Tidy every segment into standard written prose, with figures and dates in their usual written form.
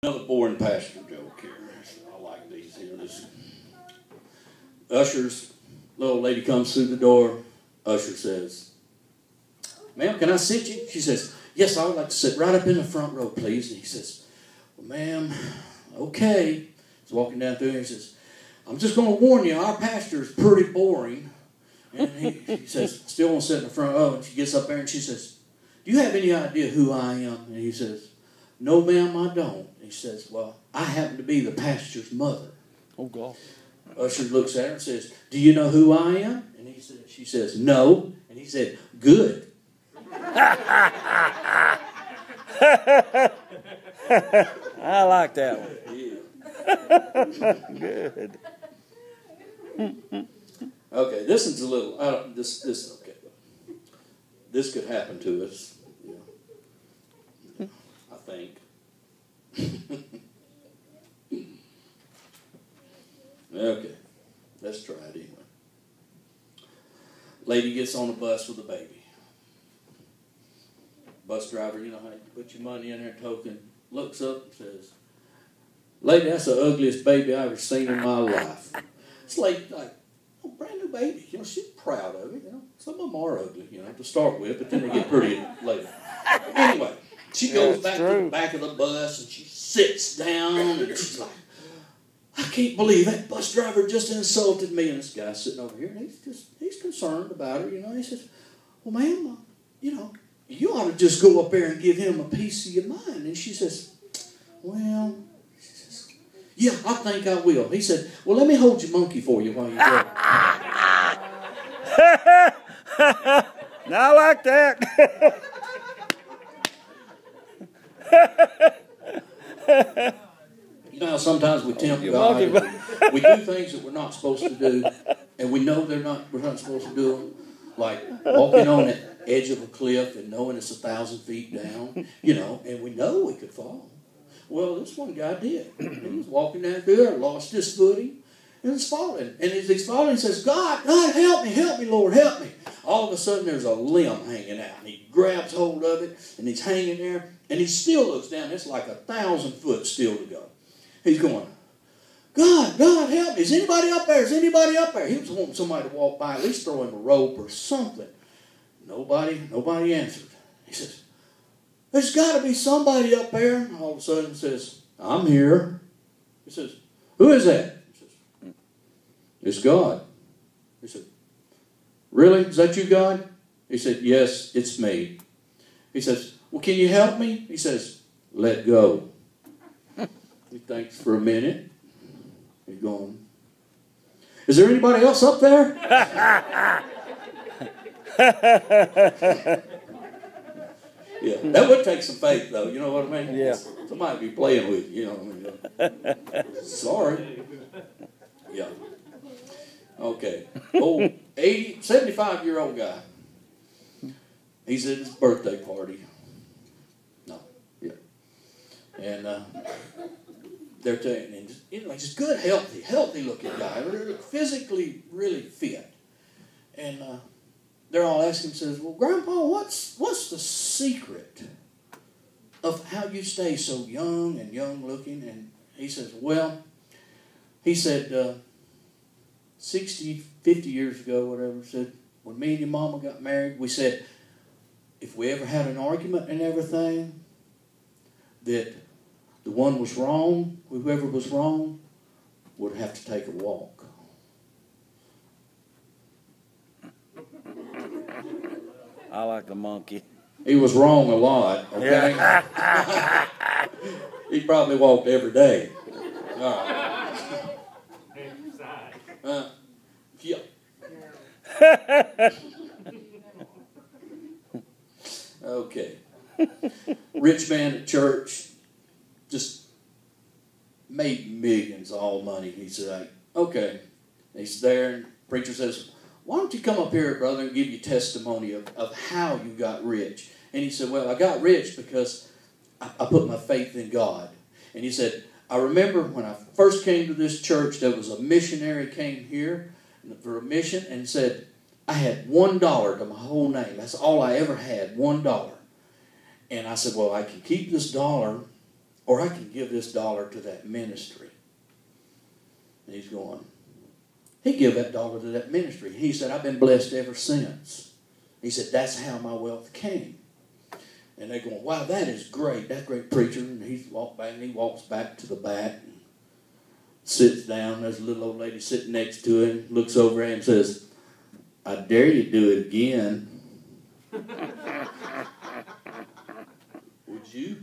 Another boring pastor joke here. I like these here. This Usher's little lady comes through the door. Usher says, "Ma'am, can I sit you?" She says, "Yes, I would like to sit right up in the front row, please." And he says, "Well, ma'am, okay." He's walking down through and he says, "I'm just going to warn you, our pastor is pretty boring." And he says, "Still want to sit in the front row." And she gets up there and she says, "Do you have any idea who I am?" And he says, "No, ma'am, I don't." And he says, "Well, I happen to be the pastor's mother." Oh, God. Usher looks at her and says, "Do you know who I am?" And she says, "No." And he said, "Good." I like that one. Yeah. Good. Okay, this is a little. Okay. This could happen to us. Yeah. I think. Okay, let's try it anyway. Lady gets on a bus with a baby. Bus driver, you know how you put your money in there, token, looks up and says, "Lady, that's the ugliest baby I've ever seen in my life." It's like oh, brand new baby. You know, she's proud of it. You know, some of them are ugly, you know, to start with, but then they get pretty later. Anyway, she goes back to the back of the bus and she sits down and she's like, "I can't believe that bus driver just insulted me." And this guy's sitting over here and he's concerned about her, you know. He says, "Well, ma'am, you know, you ought to just go up there and give him a piece of your mind." And she says, "Well," she says, "yeah, I think I will." He said, "Well, let me hold your monkey for you while you go." Now I like that. You know how sometimes we tempt God. We do things that we're not supposed to do, and we know we're not supposed to do them. Like walking on the edge of a cliff and knowing it's 1,000 feet down, you know, and we know we could fall. Well, this one guy did. He was walking down there, lost his footing, and was falling. And as he's falling, he says, God, help me, Lord, help me." All of a sudden, there's a limb hanging out, and he grabs hold of it, and he's hanging there, and he still looks down. It's like 1,000 foot still to go. He's going, God, help me. Is anybody up there? Is anybody up there? He was wanting somebody to walk by, at least throw him a rope or something. Nobody answered. He says, "There's got to be somebody up there." And all of a sudden he says, "I'm here." He says, "Who is that?" He says, "It's God." He said, "Really? Is that you, God?" He said, "Yes, it's me." He says, "Well, can you help me?" He says, "Let go." He thinks for a minute. He's going, "Is there anybody else up there?" Yeah, that would take some faith, though. You know what I mean? Yeah. Somebody be playing with you. You know what I mean? Sorry. Yeah. Okay. Old 75-year-old guy. He's at his birthday party. No. Yeah. And they're taking him, you know, just good, healthy looking guy, physically really fit. And they're all asking him, says, "Well, Grandpa, what's the secret of how you stay so young and young looking?" And he says, "Well," he said, 60, 50 years ago, whatever, said, when me and your mama got married, we said, if we ever had an argument and everything, that the one was wrong, whoever was wrong, would have to take a walk." I like the monkey. He was wrong a lot, okay? Yeah. He probably walked every day. All right. Yeah. Okay. Rich man at church, just made millions, all money. He said, "Okay." He's there, and the preacher says, "Why don't you come up here, brother, and give you testimony of how you got rich?" And he said, "Well, I got rich because I put my faith in God." And he said, "I remember when I first came to this church, there was a missionary came here for a mission and said, I had $1 to my whole name. That's all I ever had, $1. And I said, well, I can keep this dollar or I can give this dollar to that ministry. And he's going, he gave that dollar to that ministry. He said, I've been blessed ever since. He said, that's how my wealth came. And they're going, wow, that is great. That's great, preacher. And he walks back to the back and sits down. There's a little old lady sitting next to him, looks over at him and says, I dare you do it again. Would you?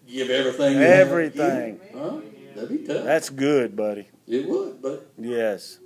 Give everything you have. Everything. Huh? That'd be tough. That's good, buddy. It would, but Yes.